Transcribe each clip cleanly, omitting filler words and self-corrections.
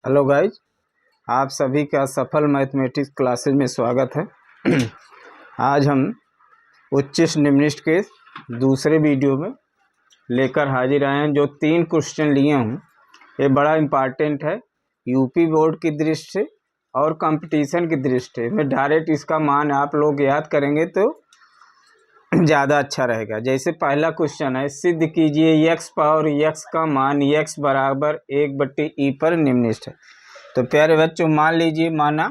Hello guys, आप सभी का सफल मैथमेटिक्स क्लासेज में स्वागत है। आज हम उच्चिष्ट निम्निष्ट के दूसरे वीडियो में लेकर हाजिर आए हैं। जो 3 क्वेश्चन लिए हूँ ये बड़ा इम्पॉर्टेंट है यूपी बोर्ड की दृष्टि से और कंपटीशन की दृष्टि से। मैं डायरेक्ट इसका मान आप लोग याद करेंगे तो ज़्यादा अच्छा रहेगा। जैसे पहला क्वेश्चन है, सिद्ध कीजिए x पावर x का मान x बराबर 1/e पर निम्नलिखित है। तो प्यारे बच्चों मान लीजिए, माना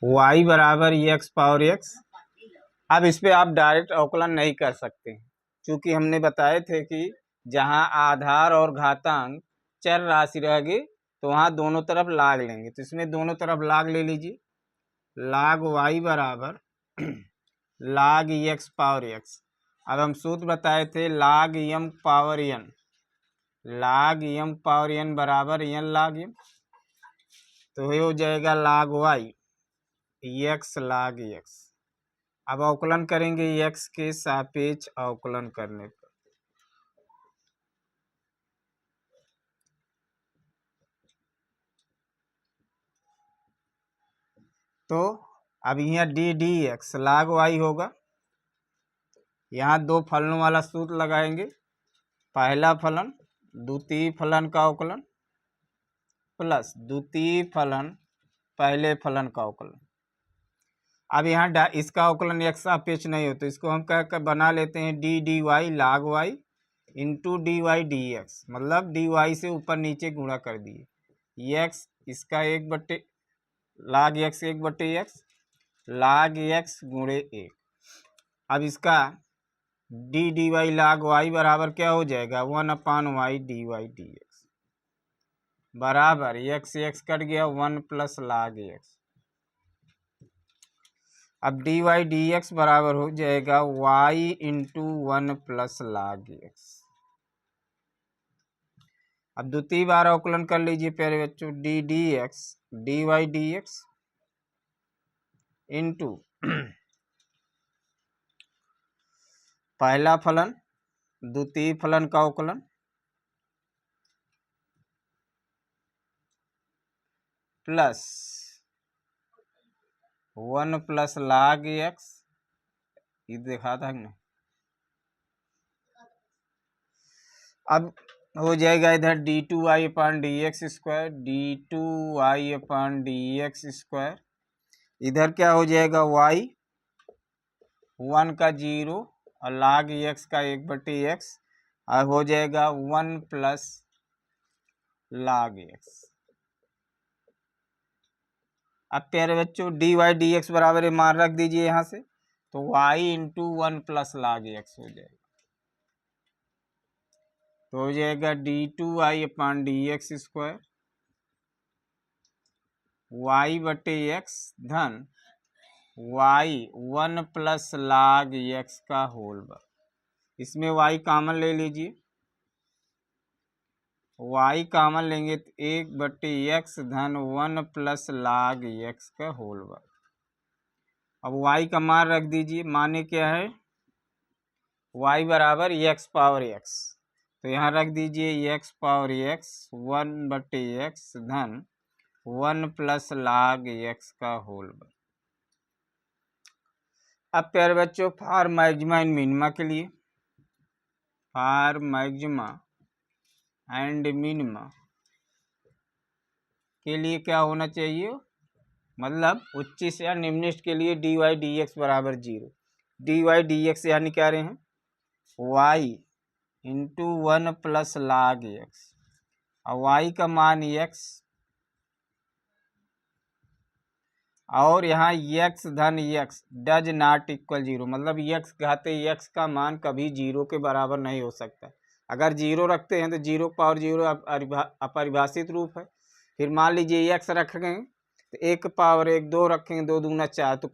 y बराबर x पावर x। अब इस पे आप डायरेक्ट अवकलन नहीं कर सकते, क्योंकि हमने बताए थे कि जहां आधार और घातांक चर राशि रहेगी तो वहां दोनों तरफ लाग लेंगे। तो इसमें दोनों तरफ लाग ले लीजिए। लाग y बराबर लाग x पावर x। अब हम सूत्र बताए थे लाग m पावर n, लाग m पावर n बराबर n लाग m। तो ये हो जाएगा लाग y x लाग x। अब अवकलन करेंगे x के सापेक्ष अवकलन करने पर। तो अब यहाँ ddx लाग y होगा। यहाँ दो फलनों वाला सूत्र लगाएंगे, पहला फलन द्वितीय फलन का अवकलन प्लस द्वितीय फलन पहले फलन का अवकलन। अब यहाँ इसका अवकलन x सापेक्ष नहीं हो तो इसको हम क्या बना लेते हैं, D D Y log Y into D Y D X, मतलब डी वाई से ऊपर नीचे गुणा कर दिए। x इसका 1/, लाग x 1/x लाग x गुणे 1। अब इसका D D Y log y बराबर क्या हो जाएगा, 1/y D Y D X बराबर x कट गया 1 प्लस लाग x। अब डी वाई डी एक्स बराबर हो जाएगा y into 1 plus log x। अब द्वितीय बार अवकलन कर लीजिए प्यारे बच्चों, D D X D Y D X into पहला फलन द्वितीय फलन का अवकलन प्लस 1 प्लस लाग एक्स। ये देखा था हमने। अब हो जाएगा इधर D two Y upon D X square, D two Y upon D X square. इधर क्या हो जाएगा, y 1 का 0 और लाग x का 1/x और हो जाएगा 1 प्लस लाग x। अब प्यारे बच्चों डी वाई डी एक्स बराबर मान रख दीजिए यहाँ से, तो y into 1 plus log x हो जाएगा। तो हो जाएगा D two Y upon D X square y/x धन y 1 प्लस लाग x का होल वर्ग। इसमें y कॉमन ले लीजिए, y कॉमन लेंगे तो 1/x धन 1 प्लस लाग x का होल वर्ग। अब y का मान रख दीजिए, माने क्या है y बराबर x पावर x। तो यहाँ रख दीजिए x पावर x 1/x धन 1 प्लस लाग x का होल वर्ग। अब प्यारे बच्चों फार मैक्सिमा एंड मिनिमा के लिए, फार मैक्सिमा एंड मिनिमा के लिए क्या होना चाहिए, मतलब उच्चिष्ट या निम्निष्ट के लिए डी वाई डी एक्स बराबर 0। डी वाई डी एक्स यानी क्या रहे हैं, y into 1 plus log x और y का मान x और यहाँ x धन x डज नॉट इक्वल 0, मतलब x घाते x का मान कभी 0 के बराबर नहीं हो सकता। अगर 0 रखते हैं तो 0 पावर 0 अपरिभाषित रूप है। फिर मान लीजिए x रखेंगे तो 1 पावर 1 2 रखेंगे, 2 दूना 4, तो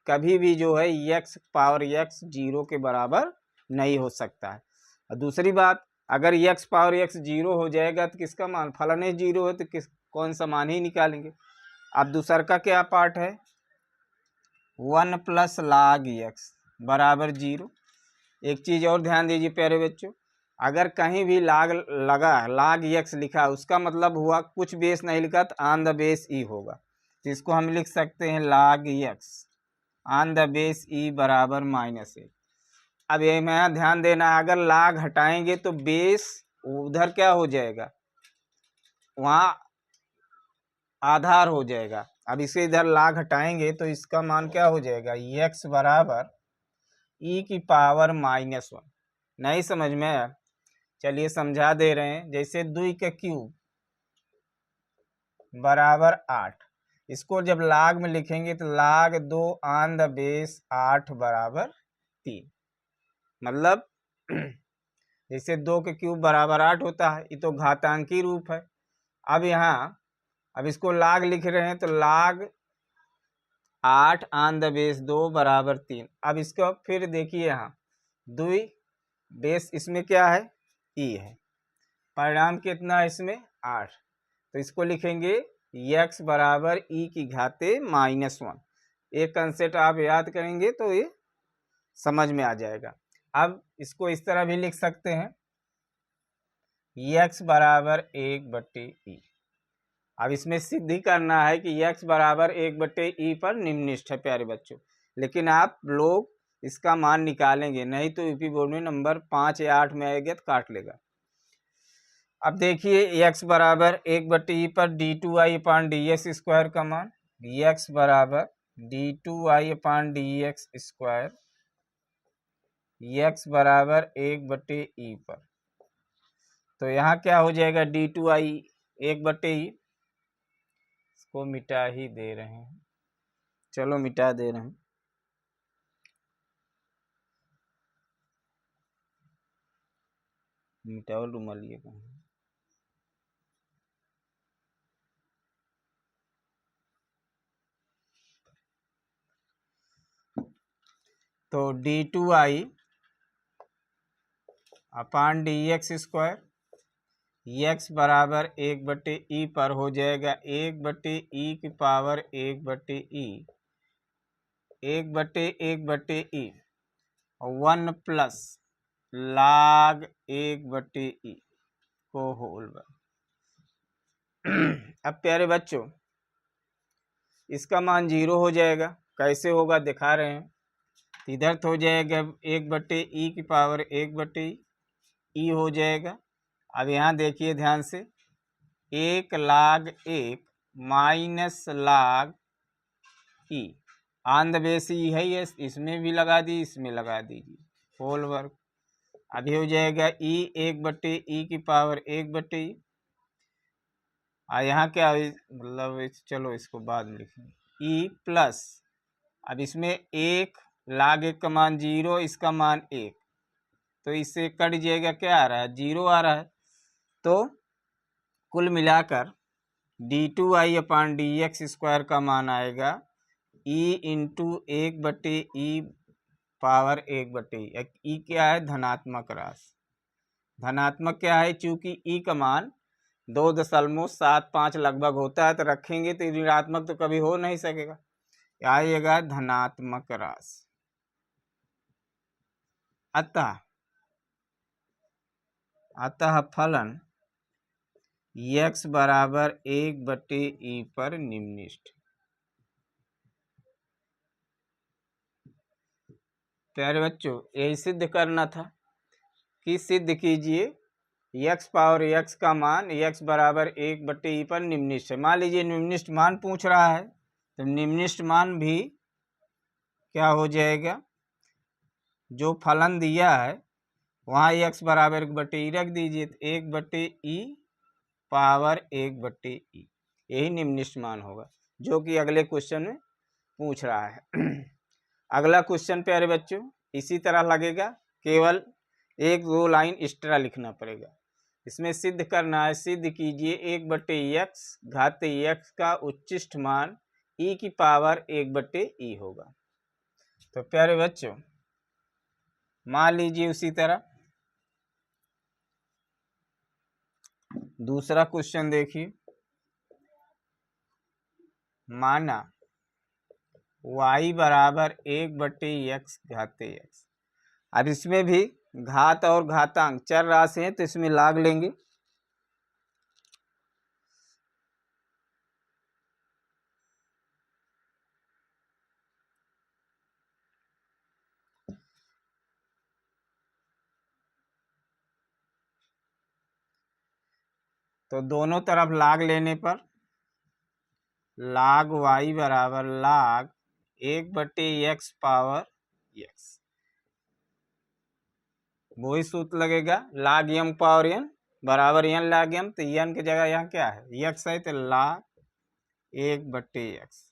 कभी भी जो है x पावर x 0 के बराबर नहीं हो सकता है। और दूसरी बात, अगर x पावर x 0 हो जाएगा तो किसका मान, फलन 0 है तो कौन सा मान ही निकालेंगे। अब दूसरा का क्या पार्ट है, 1 प्लस लाग x बराबर 0। एक चीज़ और ध्यान दीजिए प्यारे बच्चों, अगर कहीं भी लाग लगा लाग एक्स लिखा उसका मतलब हुआ कुछ बेस नहीं लिखा तो ऑन द बेस ई होगा। तो इसको हम लिख सकते हैं लाग एक्स ऑन द बेस ई बराबर -1। अब ये में ध्यान देना, अगर लाग हटाएंगे तो बेस उधर क्या हो जाएगा, वहाँ आधार हो जाएगा। अब इसे इधर लाग हटाएंगे तो इसका मान क्या हो जाएगा, एक्स बराबर ई की पावर -1। नहीं समझ में आया? चलिए समझा दे रहे हैं। जैसे 2 का क्यूब बराबर 8, इसको जब लाग में लिखेंगे तो लाग 2 ऑन द बेस 8 बराबर 3। मतलब जैसे 2 के क्यूब बराबर 8 होता है, ये तो घातांकी रूप है। अब यहाँ अब इसको लाग लिख रहे हैं तो लाग 8 ऑन द बेस 2 बराबर 3। अब इसको फिर देखिए, यहाँ 2 बेस इसमें क्या है, ई है, परिणाम कितना है इसमें 8। तो इसको लिखेंगे x बराबर ई की घाते -1। एक कंसेप्ट आप याद करेंगे तो ये समझ में आ जाएगा। अब इसको इस तरह भी लिख सकते हैं, x बराबर 1/e। अब इसमें सिद्धि करना है कि x बराबर 1/e पर निम्ननिष्ठ है प्यारे बच्चों, लेकिन आप लोग इसका मान निकालेंगे, नहीं तो यूपी बोर्ड में नंबर 5 या 8 में आएगा तो काट लेगा। अब देखिए x बराबर 1/e पर d2i/dx² का मान, x बराबर d2i/dx², x बराबर 1/e पर। तो यहाँ क्या हो जाएगा, d2i 1/e। इसको मिटा ही दे रहे हैं, चलो मिटा दे रहे हैं। मिटाओ रुमालिए का। तो d2i/dx², x बराबर 1/e पर हो जाएगा 1/e की power 1/e, 1/1/e, 1 plus log 1/e को होल। अब प्यारे बच्चों इसका मान 0 हो जाएगा। कैसे होगा दिखा रहे हैं, इधर तो हो जाएगा 1/e की पावर 1/e हो जाएगा। अब यहाँ देखिए ध्यान से, 1 log 1 minus log e on the base E है, ये इसमें भी लगा दी, इसमें लगा दीजिए, होल वर्ग। अभी हो जाएगा e 1/e की पावर 1/e। यहाँ क्या मतलब, चलो इसको बाद में लिखेंगे, e प्लस, अब इसमें 1 log 1 का मान 0, इसका मान 1, तो इससे कट जाएगा, क्या आ रहा है 0 आ रहा है। तो कुल मिलाकर d2i/dx² का मान आएगा e into 1/e power 1/e। ई क्या है, धनात्मक राशि। धनात्मक क्या है, चूंकि ई का मान 2.75 लगभग होता है, तो रखेंगे तो ऋणात्मक तो कभी हो नहीं सकेगा, आएगा धनात्मक राशि। अतः फलन x बराबर 1/e पर निम्ननिष्ठ। प्यारे बच्चों यही सिद्ध करना था कि सिद्ध कीजिए x पावर x का मान x बराबर 1/e पर निम्ननिष्ठ है। मान लीजिए निम्ननिष्ठ मान पूछ रहा है, तो निम्ननिष्ठ मान भी क्या हो जाएगा, जो फलन दिया है वहाँ x बराबर 1/e रख दीजिए, तो 1/e पावर 1/e, यही निम्ननिष्ठ मान होगा, जो कि अगले क्वेश्चन में पूछ रहा है। अगला क्वेश्चन प्यारे बच्चों इसी तरह लगेगा, केवल 1-2 लाइन एक्स्ट्रा लिखना पड़ेगा। इसमें सिद्ध करना है, सिद्ध कीजिए 1/x घात x का उच्चिष्ट मान e की पावर 1/e होगा। तो प्यारे बच्चों मान लीजिए उसी तरह दूसरा क्वेश्चन देखिए, माना y बराबर 1/x घाते x। अब इसमें भी घात और घातांक चर राशि हैं तो इसमें लाग लेंगे। तो दोनों तरफ लाग लेने पर लाग वाई बराबर लाग 1/x पावर x, वही सूत्र लगेगा। लाग यम पावर एन बराबर एन लाग यम, तो एन की जगह यहाँ क्या है x है, तो लाग 1/x,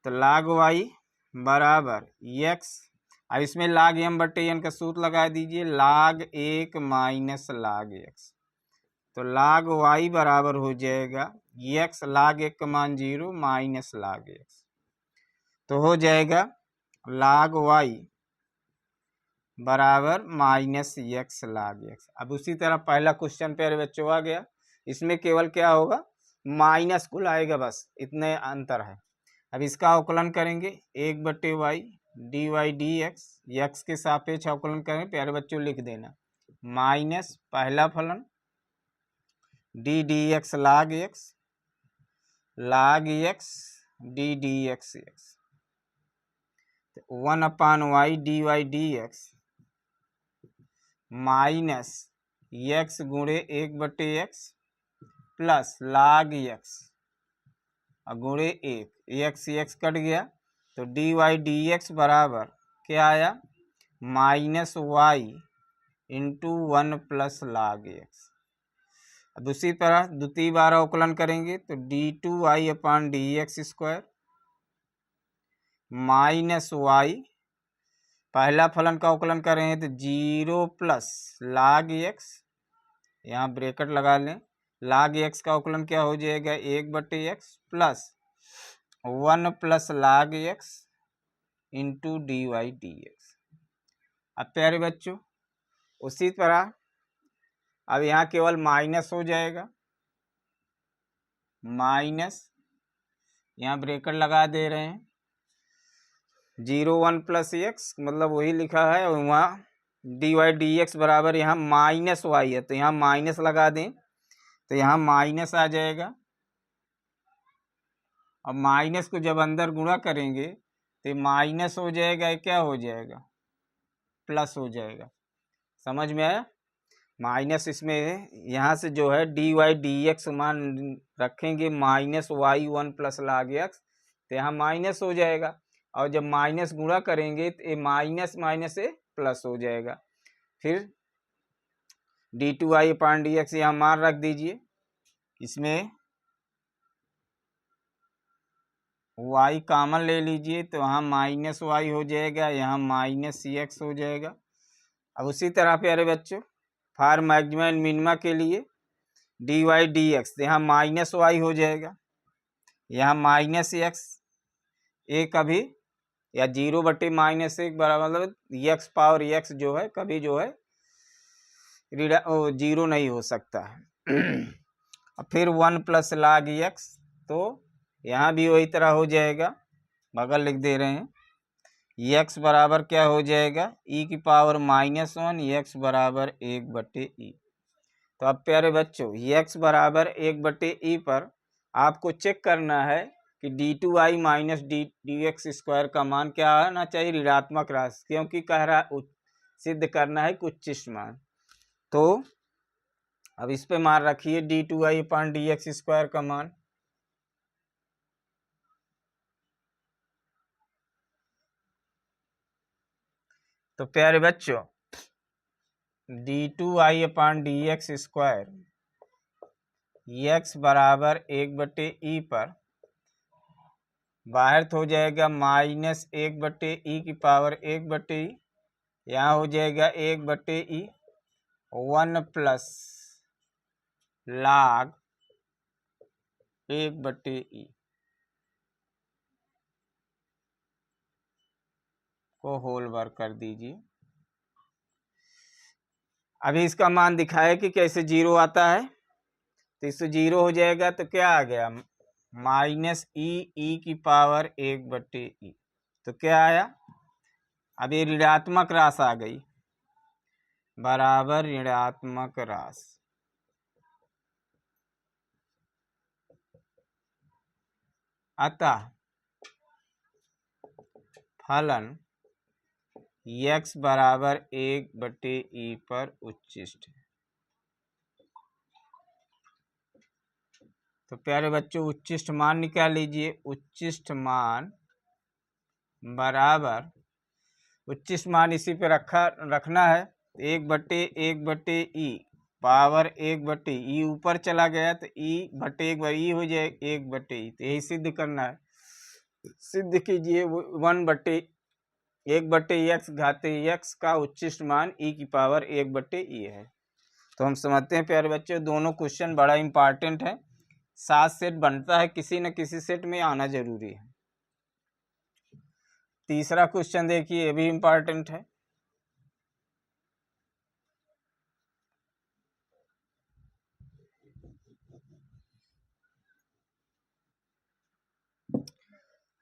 तो लाग वाई बराबर x। अब इसमें लाग एम बट्टे एन का सूत्र लगा दीजिए, लाग 1 माइनस लाग x, तो लाग वाई बराबर हो जाएगा x लाग 1 का मान 0 माइनस लाग x, तो हो जाएगा लाग वाई बराबर माइनस x लाग x। अब उसी तरह पहला क्वेश्चन पे बच्चों आ गया, इसमें केवल क्या होगा माइनस को लाएगा, बस इतने अंतर है। अब इसका अवकलन करेंगे 1/y dy dx, x के सापेक्ष अवकलन करें प्यारे बच्चों लिख देना, माइनस पहला फलन d dx log x d dx x, 1/y dy dx minus x गुणे 1/x प्लस log x गुणे 1, x कट गया तो dy dx बराबर क्या आया minus Y into 1 plus log x। अब दूसरी तरह द्वितीय बार अवकलन करेंगे तो d2y/dx² माइनस वाई, पहला फलन का अवकलन करेंगे तो 0 प्लस log x, यहाँ ब्रैकेट लगा लें, log x का अवकलन क्या हो जाएगा 1/x plus 1 plus log x into dy dx। अब प्यारे बच्चों उसी तरह अब यहाँ केवल माइनस हो जाएगा, माइनस यहाँ ब्रैकेट लगा दे रहे हैं, 0 1 प्लस x मतलब वही लिखा है, और वहाँ dy dx बराबर यहाँ माइनस वाई है, तो यहाँ माइनस लगा दें तो यहाँ माइनस आ जाएगा। अब माइनस को जब अंदर गुणा करेंगे तो माइनस हो जाएगा, क्या हो जाएगा प्लस हो जाएगा, समझ में आया। माइनस इसमें यहाँ से जो है dy dx मान रखेंगे minus Y 1 plus log x, तो यहाँ माइनस हो जाएगा, और जब माइनस गुणा करेंगे तो ये माइनस माइनस से प्लस हो जाएगा। फिर d2y/dx यहाँ मान रख दीजिए, इसमें y कॉमन ले लीजिए तो वहाँ माइनस वाई हो जाएगा, यहाँ माइनस x हो जाएगा। अब उसी तरह प्यारे बच्चों फॉर मैक्सिमा एंड मिनिमा के लिए dy dx, यहाँ माइनस वाई हो जाएगा, यहाँ माइनस x, ए कभी या 0/-1 बराबर मतलब x पावर x जो है कभी जो है 0 नहीं हो सकता है। अब फिर 1 प्लस log x, तो यहाँ भी वही तरह हो जाएगा, बगल लिख दे रहे हैं, x बराबर क्या हो जाएगा e की पावर -1, x बराबर 1/e। तो अब प्यारे बच्चों x बराबर 1/e पर आपको चेक करना है कि d2y माइनस dx² का मान क्या आना चाहिए ऋणात्मक राशि, क्योंकि कह रहा सिद्ध करना है कुछ मान। तो अब इस पे मान रखिए d2y/dx² का मान, तो प्यारे बच्चों d2y/dx² x बराबर 1/e पर बाहर हो जाएगा माइनस 1/e की पावर 1/e, यहाँ हो जाएगा 1/e 1 प्लस log 1/e को होल वर्क कर दीजिए। अभी इसका मान दिखाए कि कैसे 0 आता है, तो इससे 0 हो जाएगा तो क्या आ गया माइनस e की पावर 1/e, तो क्या आया अब ये ऋणात्मक राशि आ गई, बराबर ऋणात्मक राशि। अतः फलन x बराबर 1/e पर उच्चिष्ट है। तो प्यारे बच्चों उच्चिष्ट मान निकाल लीजिए। उच्चिष्ट मान बराबर, उच्चिष्ट मान इसी पे रखना है। 1/1/e पावर 1/e ऊपर चला गया तो e बटे 1/e हो जाए 1/e। तो यही सिद्ध करना है। सिद्ध कीजिए 1/x घाते x का उच्चिष्ट मान e की पावर 1/e है। तो हम समझते हैं प्यारे बच्चों दोनों क्वेश्चन बड़ा इंपॉर्टेंट है। 7 सेट बनता है, किसी न किसी सेट में आना जरूरी है। तीसरा क्वेश्चन देखिए, ये भी इंपॉर्टेंट है।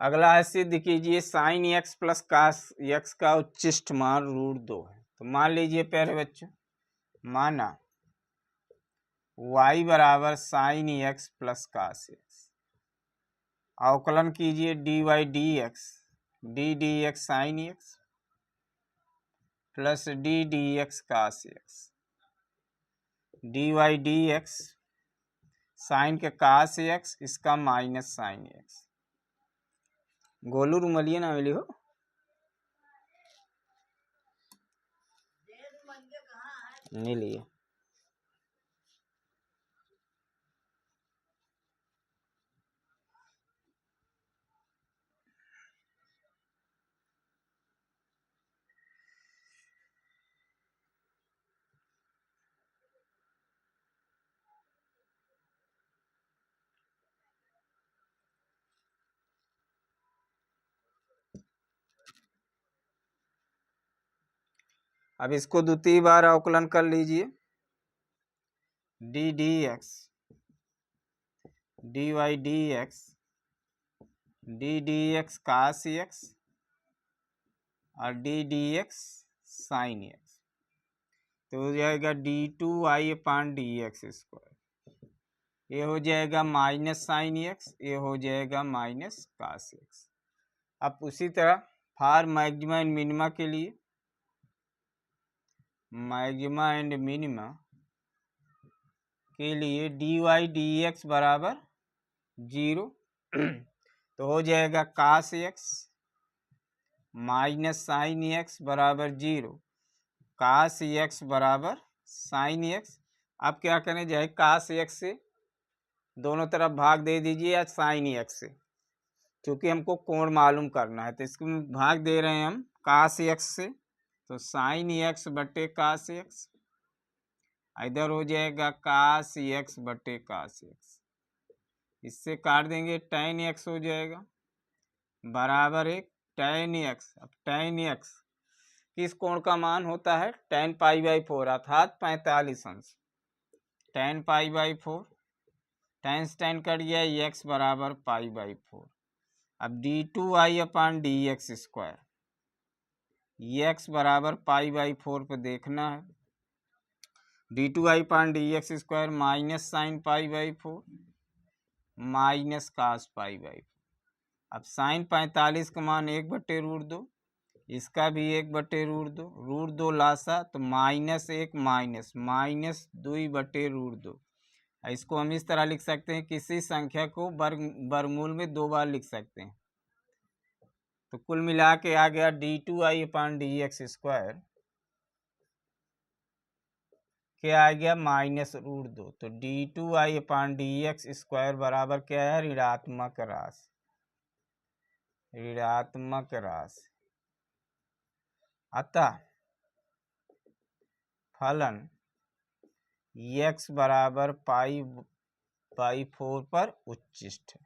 अगला है सिद्ध कीजिए sine x plus cos x का उच्चिष्ट मान √2 है। तो मान लीजिए प्यारे बच्चों, माना y बराबर sine x plus cos x, अवकलन कीजिए dy dx sine x plus dx cos x, dy dx sine के कास x, इसका माइनस साइन x। गोलू रुमलिए ना मिली हो। नहीं लिए। अब इसको द्वितीय बार अवकलन कर लीजिए। dx dy dx dx cos x और dx साइन x। तो हो जाएगा d2i/dx²। ये हो जाएगा माइनस साइन x, ये हो जाएगा माइनस कास x। अब उसी तरह फॉर मैक्सिमा एंड मिनिमा के लिए, मैक्सिमा एंड मिनिमा के लिए dy dx बराबर 0। तो हो जाएगा कास x माइनस साइन x बराबर 0, कास x बराबर साइन x। अब क्या करें, जाए कास x से दोनों तरफ भाग दे दीजिए या साइन x से, क्योंकि हमको कोण मालूम करना है। तो इसको भाग दे रहे हैं हम कास x से, तो साइन x बटे कास x, इधर हो जाएगा कास x बटे कास x। इससे काट देंगे, tan x हो जाएगा बराबर 1 tan x। अब tan x किस कोण का मान होता है, tan π/4 अर्थात 45 अंश। tan π/4, tan से tan कट गया, x बराबर π/4। अब d2i/dx², x बराबर π/4 पे देखना है। d2i/dx² minus sign π/4 minus cos π/4। अब साइन 45 का मान 1/√2, इसका भी 1/√2, √2 लासा तो -1 माइनस 2/√2। इसको हम इस तरह लिख सकते हैं, किसी संख्या को वर्गमूल में 2 बार लिख सकते हैं। तो कुल मिला के आ गया d2i/dx², क्या आ गया -√2। तो d2i/dx² बराबर क्या है, ऋणात्मक राशि, ऋणात्मक राशि। अतः फलन x बराबर π/4 पर उच्चिष्ट है।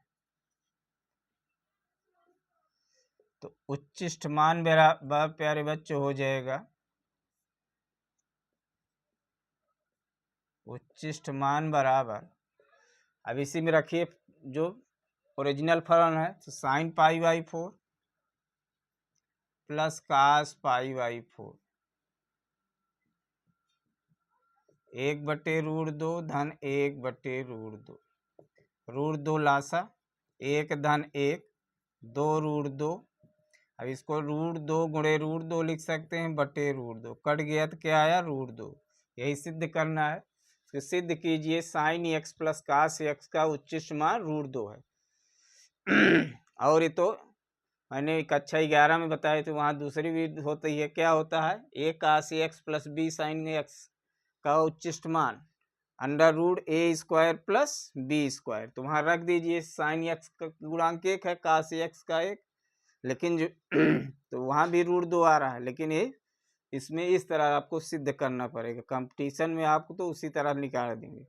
तो उच्चिष्ट मान मेरा प्यारे बच्चों हो जाएगा, उच्चिष्ट मान बराबर, अब इसी में रखिए जो ओरिजिनल फलन है, तो साइन π/4 प्लस कास π/4 1/√2 धन 1/√2, √2 लासा 1 धन 1 2√2। अब इसको √2 गुणे √2 लिख सकते हैं /√2, कट गया तो क्या आया √2। यही सिद्ध करना है। तो सिद्ध कीजिए sin x plus cos x का उच्चिष्ट मान √2 है। और ये तो मैंने कक्षा 11 में बताया तो वहाँ दूसरी भी होती है। क्या होता है? a cos x plus b sin x का उच्चिष्ट मान √a² प्लस b²। तो वहाँ रख दीजिए sin x का गुणांक 1 है, cos x का 1, लेकिन जो तो वहाँ भी √2 आ रहा है, लेकिन ये इसमें इस तरह आपको सिद्ध करना पड़ेगा। कंपटीशन में आपको तो उसी तरह निकाल देंगे।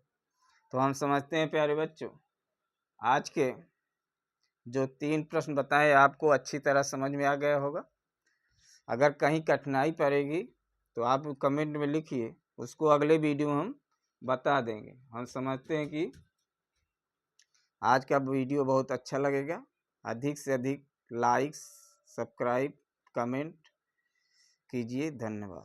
तो हम समझते हैं प्यारे बच्चों, आज के जो 3 प्रश्न बताए आपको अच्छी तरह समझ में आ गया होगा। अगर कहीं कठिनाई पड़ेगी तो आप कमेंट में लिखिए, उसको अगले वीडियो में हम बता देंगे। हम समझते हैं कि आज का वीडियो बहुत अच्छा लगेगा। अधिक से अधिक लाइक्स, सब्सक्राइब, कमेंट कीजिए। धन्यवाद।